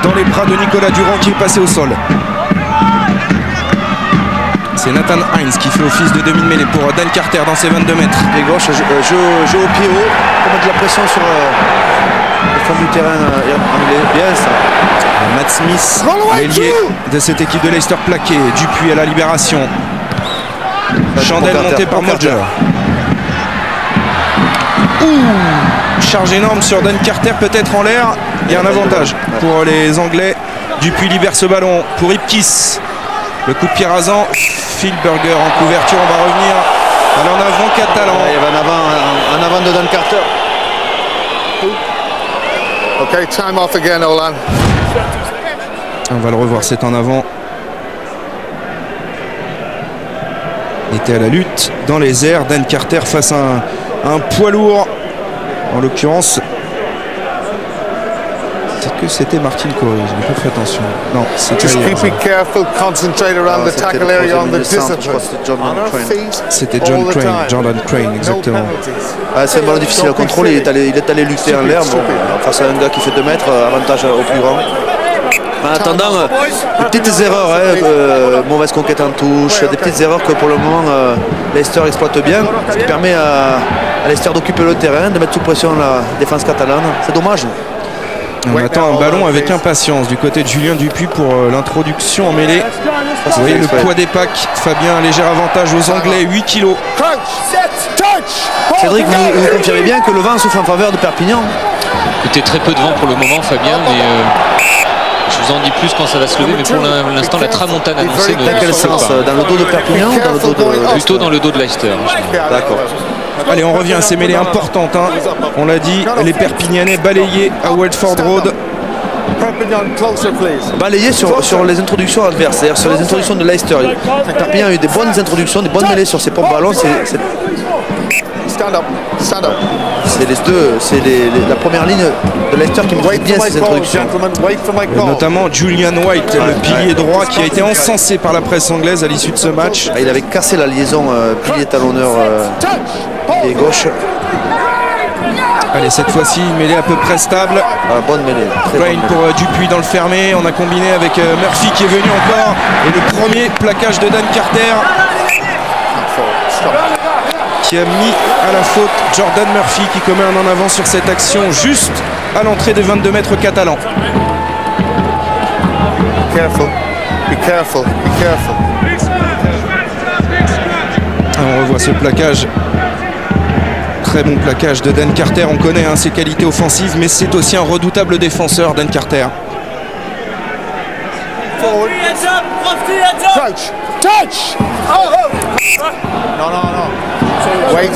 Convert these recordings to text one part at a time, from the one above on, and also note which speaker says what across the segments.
Speaker 1: dans les bras de Nicolas Durand qui est passé au sol. C'est Nathan Hines qui fait office de demi-mêlée pour Dan Carter dans ses 22 mètres.
Speaker 2: Les gauches, jeu au pied haut, pour mettre de la pression sur le fond du terrain anglais. Bien ça.
Speaker 1: Matt Smith, l'ailier de cette équipe de Leicester plaqué. Dupuis à la libération. Chandelle montée par Modger. Charge énorme sur Dan Carter, peut-être en l'air. Il y a un avantage pour les Anglais. Dupuis libère ce ballon pour Ipkiss. Le coup de pied rasant. Phil Burger en couverture. On va revenir à l'en avant catalan.
Speaker 2: Il y avait un avant de Dan Carter.
Speaker 3: Ok, time off again, Olan.
Speaker 1: On va le revoir, c'est en avant. Il était à la lutte dans les airs. Dan Carter face à un poids lourd. En l'occurrence, c'est que c'était Martin Corey. Je n'ai pas fait attention. Non, c'était
Speaker 3: Just keep it careful, concentrate around the tackle area, on the discipline.
Speaker 1: C'était John Crane, Jordan Crane, exactement.
Speaker 2: C'est un ballon difficile à contrôler. Il est allé lutter en l'air. Bon, face à un gars qui fait 2 mètres, avantage au plus grand. En attendant, des petites erreurs, mauvaise conquête en touche, des petites erreurs que pour le moment Leicester exploite bien, ce qui permet à Leicester d'occuper le terrain, de mettre sous pression la défense catalane. C'est dommage.
Speaker 1: On attend un ballon avec impatience du côté de Julien Dupuis pour l'introduction en mêlée. Vous voyez le poids des packs. Fabien, léger avantage aux Anglais, 8 kilos.
Speaker 2: Cédric, vous confirmez bien que le vent souffle en faveur de Perpignan?
Speaker 4: Écoutez, très peu de vent pour le moment, Fabien, mais je vous en dis plus quand ça va se lever. Mais pour l'instant, la tramontane annoncée
Speaker 2: Dans quel sens? Dans le dos de Perpignan ou dans le dos de...
Speaker 4: Plutôt dans le dos de Leicester.
Speaker 2: D'accord.
Speaker 1: Allez, on revient à ces mêlées importantes. On l'a dit, les Perpignanais balayés à Welford Road.
Speaker 2: Balayés sur les introductions adversaires, sur les introductions de Leicester. Perpignan a eu des bonnes introductions, des bonnes mêlées sur ses propres ballons. C'est les deux, c'est la première ligne de Leicester qui maîtrise bien ces introductions.
Speaker 1: Notamment Julian White, le pilier droit qui a été encensé par la presse anglaise à l'issue de ce match.
Speaker 2: Il avait cassé la liaison pilier-talonneur pied gauche.
Speaker 1: Allez, cette fois-ci, une mêlée à peu près stable.
Speaker 2: Bonne mêlée.
Speaker 1: Crane pour Dupuis dans le fermé. On a combiné avec Murphy qui est venu encore. Et le premier plaquage de Dan Carter qui a mis à la faute Jordan Murphy qui commet un en avant sur cette action juste à l'entrée des 22 mètres catalans.
Speaker 3: Careful, be careful, be careful.
Speaker 1: On revoit ce plaquage. Très bon plaquage de Dan Carter. On connaît ses qualités offensives, mais c'est aussi un redoutable défenseur, Dan Carter.
Speaker 3: Touch, touch. No. Wait.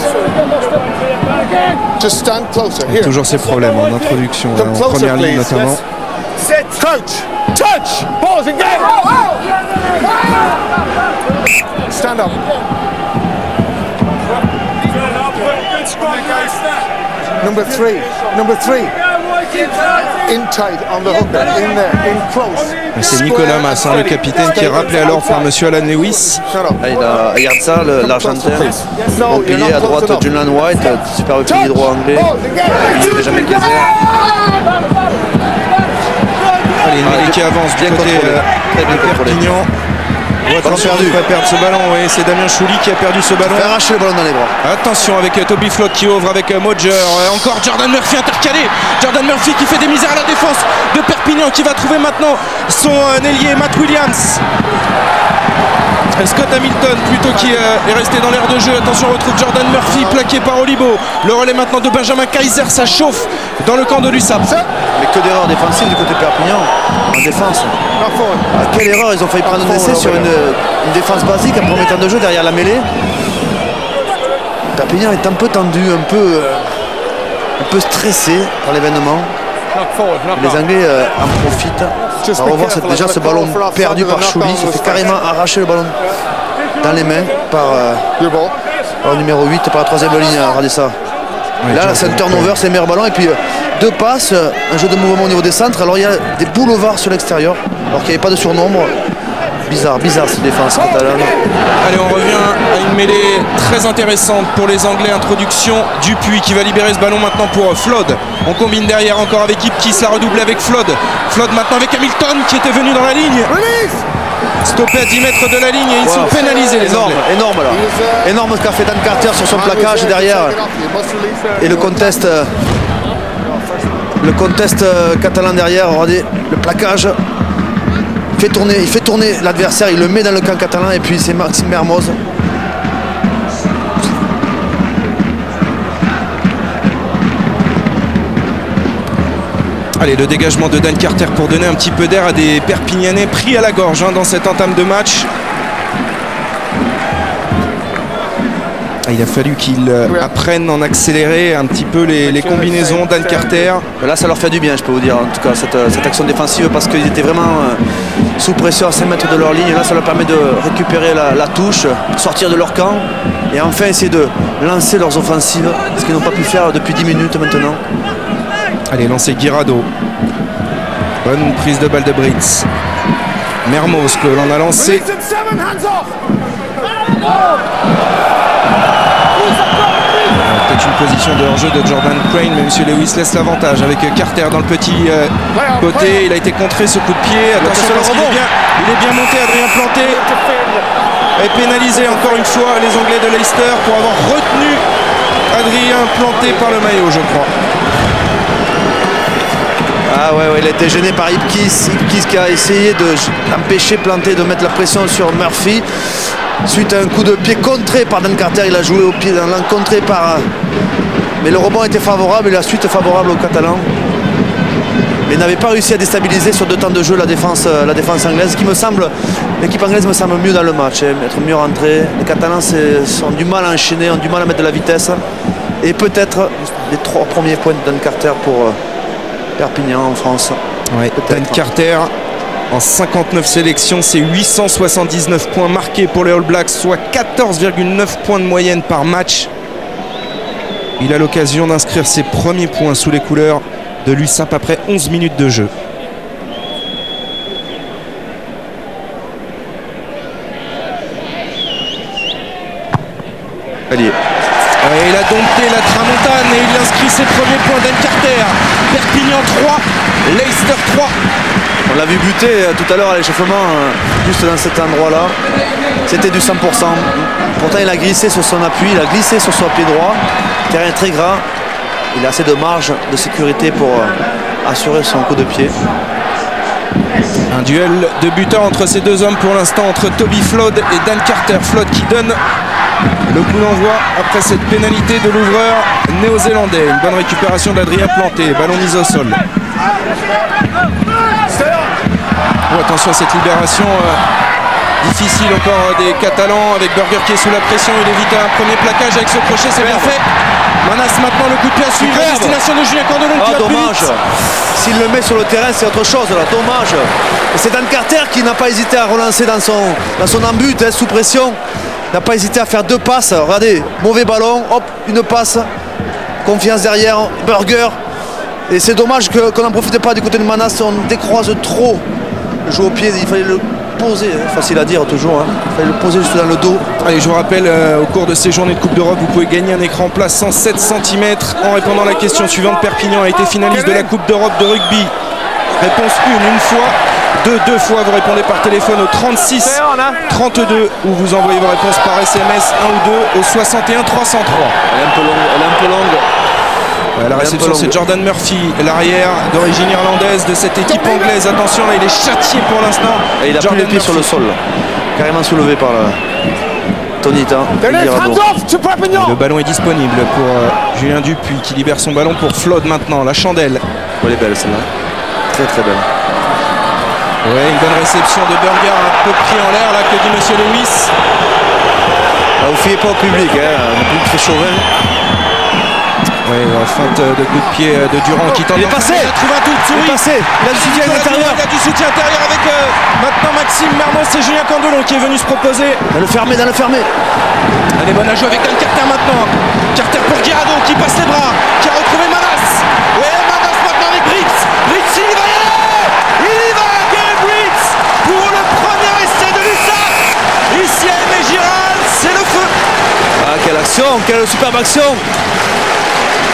Speaker 3: Just stand closer. Here.
Speaker 1: Toujours ces problèmes en introduction, en première ligne notamment.
Speaker 3: Touch. Pause again. Stand up. Number three. In tight on the hooker, in there, in close.
Speaker 1: C'est Nicolas Massin, le capitaine, qui est rappelé alors par monsieur Alan Lewis.
Speaker 2: Regarde ça, l'Argentin. Bon pilier à droite, Julian White, super pilier droit anglais. Il n'avait jamais casé.
Speaker 1: Allez, une mêlée qui avance du côté de Perpignan. Attention, il va perdre ce ballon. Oui, c'est Damien Chouli qui a perdu ce ballon.
Speaker 2: Il a arraché le ballon dans les bras.
Speaker 1: Attention avec Toby Flock qui ouvre avec Modger. Encore Jordan Murphy intercalé. Jordan Murphy qui fait des misères à la défense de Perpignan, qui va trouver maintenant son ailier Matt Williams. Scott Hamilton plutôt qui est resté dans l'aire de jeu. Attention, on retrouve Jordan Murphy plaqué par Olibo. Le relais maintenant de Benjamin Kaiser. Ça chauffe dans le camp de l'USAP.
Speaker 2: Mais que d'erreurs défensives du côté Perpignan en défense. Quelle erreur, ils ont failli prendre un essai sur une défense basique en premier temps de jeu derrière la mêlée. Perpignan est un peu tendu, un peu stressé par l'événement. Les Anglais en profitent. On va revoir déjà ce ballon perdu par Chouli. Il se fait carrément arracher le ballon dans les mains par le numéro 8, par la troisième ligne à Radessa. Là, c'est un turnover, c'est le meilleur ballon. Et puis 2 passes, un jeu de mouvement au niveau des centres. Alors il y a des boulevards sur l'extérieur, alors qu'il n'y avait pas de surnombre. bizarre cette défense catalane.
Speaker 1: Allez, on revient à une mêlée très intéressante pour les Anglais. Introduction Dupuis qui va libérer ce ballon maintenant pour Flood. On combine derrière encore avec Ipkiss, la redouble avec Flood. Flood maintenant avec Hamilton qui était venu dans la ligne. Stoppé à 10 mètres de la ligne et ils sont pénalisés les Anglais.
Speaker 2: Énorme là. Énorme ce qu'a fait Dan Carter sur son plaquage derrière. Et le contest catalan derrière. Regardez le plaquage. Il fait tourner l'adversaire, il le met dans le camp catalan et puis c'est Maxime Mermoz.
Speaker 1: Allez, le dégagement de Dan Carter pour donner un petit peu d'air à des Perpignanais pris à la gorge dans cette entame de match. Il a fallu qu'ils apprennent en accélérer un petit peu les combinaisons. Dan Carter.
Speaker 2: Là, ça leur fait du bien, je peux vous dire, en tout cas, cette action défensive, parce qu'ils étaient vraiment sous pression à 5 mètres de leur ligne. Là, ça leur permet de récupérer la touche, sortir de leur camp et enfin essayer de lancer leurs offensives, ce qu'ils n'ont pas pu faire depuis 10 minutes maintenant.
Speaker 1: Allez, lancer Guirado. Bonne prise de balle de Brits. Mermoz que l'on a lancé. Peut-être une position de hors-jeu de Jordan Crane, mais M. Lewis laisse l'avantage avec Carter dans le petit côté. Il a été contré ce coup de pied. Attention parce qu'il est bien monté, Adrien Planté. Et pénalisé encore une fois les Anglais de Leicester pour avoir retenu Adrien Planté par le maillot, je crois.
Speaker 2: Ah ouais, il a été gêné par Ipkiss qui a essayé d'empêcher Planté de mettre la pression sur Murphy. Suite à un coup de pied contré par Dan Carter, il a joué au pied dans l'encontré par... Mais le rebond était favorable et la suite favorable aux Catalans. Mais n'avait pas réussi à déstabiliser sur 2 temps de jeu la défense anglaise, qui me semble, l'équipe anglaise me semble mieux dans le match, être mieux rentrée. Les Catalans ont du mal à enchaîner, ont du mal à mettre de la vitesse. Et peut-être les 3 premiers points de Dan Carter pour Perpignan en France.
Speaker 1: Ouais, Dan Carter en 59 sélections, c'est 879 points marqués pour les All Blacks, soit 14,9 points de moyenne par match. Il a l'occasion d'inscrire ses premiers points sous les couleurs de l'USAP après 11 minutes de jeu.
Speaker 2: Allez.
Speaker 1: Il a dompté la Tramontane et il inscrit ses premiers points. Dan Carter. Perpignan 3, Leicester 3.
Speaker 2: On l'a vu buter tout à l'heure à l'échauffement, juste dans cet endroit-là. C'était du 100%. Pourtant, il a glissé sur son appui, il a glissé sur son pied droit. Terrain très gras. Il a assez de marge de sécurité pour assurer son coup de pied.
Speaker 1: Un duel de buteurs entre ces deux hommes pour l'instant, entre Toby Flood et Dan Carter. Flood qui donne le coup d'envoi après cette pénalité de l'ouvreur néo-zélandais. Une bonne récupération d'Adrien Planté. Ballon mis au sol. Oh, attention à cette libération difficile encore des Catalans avec Burger qui est sous la pression. Il évite un premier plaquage avec ce crochet, c'est bien fait. Manas maintenant le coup de pied à suivre à destination de Julien Candolon qui va
Speaker 2: dommage. S'il le met sur le terrain, c'est autre chose là, dommage. Et c'est Dan Carter qui n'a pas hésité à relancer dans son embut, sous pression. N'a pas hésité à faire 2 passes. Regardez, mauvais ballon, hop, une passe. Confiance derrière, Burger. Et c'est dommage qu'on n'en profite pas du côté de Manas. On décroise trop le jeu au pied. Il fallait le poser, facile à dire toujours. Il fallait le poser juste dans le dos.
Speaker 1: Allez, je vous rappelle, au cours de ces journées de Coupe d'Europe, vous pouvez gagner un écran plat 107 cm en répondant à la question suivante. Perpignan a été finaliste de la Coupe d'Europe de rugby. Réponse 1, une fois. 2 fois, vous répondez par téléphone au 36 32 ou vous envoyez vos réponses par SMS 1 ou 2 au 61 303.
Speaker 2: Elle est un peu longue.
Speaker 1: La réception, c'est Jordan Murphy, l'arrière d'origine irlandaise de cette équipe anglaise. Attention, là il est châtié pour l'instant.
Speaker 2: Et il a plus les pieds sur le sol, carrément soulevé par Tonita.
Speaker 1: Le ballon est disponible pour Julien Dupuis qui libère son ballon pour Flood maintenant. La chandelle.
Speaker 2: Elle est belle celle-là, très très belle.
Speaker 1: Ouais, une bonne réception de Burger, un peu pris en l'air là, que dit Monsieur Lewis.
Speaker 2: Vous ne fiez pas au public, le public très chauvin.
Speaker 1: Oui, feinte de coup de pied de Durand qui tente.
Speaker 2: Il est passé.
Speaker 1: Il a trouvé un tout de souris.
Speaker 2: Il a du soutien intérieur.
Speaker 1: Il a du soutien intérieur avec maintenant Maxime Mermoz et Julien Candolon qui est venu se proposer.
Speaker 2: Dans le fermé.
Speaker 1: Allez, bonne à jouer avec Dan Carter maintenant. Carter pour Guirado qui passe les bras, qui a retrouvé Manas. Ouais, Manas maintenant avec Brits. Brits, il va y aller. Il y va, Gary Brits, pour le premier essai de
Speaker 2: quelle superbe action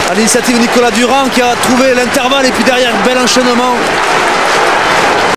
Speaker 2: à l'initiative de Nicolas Durand qui a trouvé l'intervalle et puis derrière bel enchaînement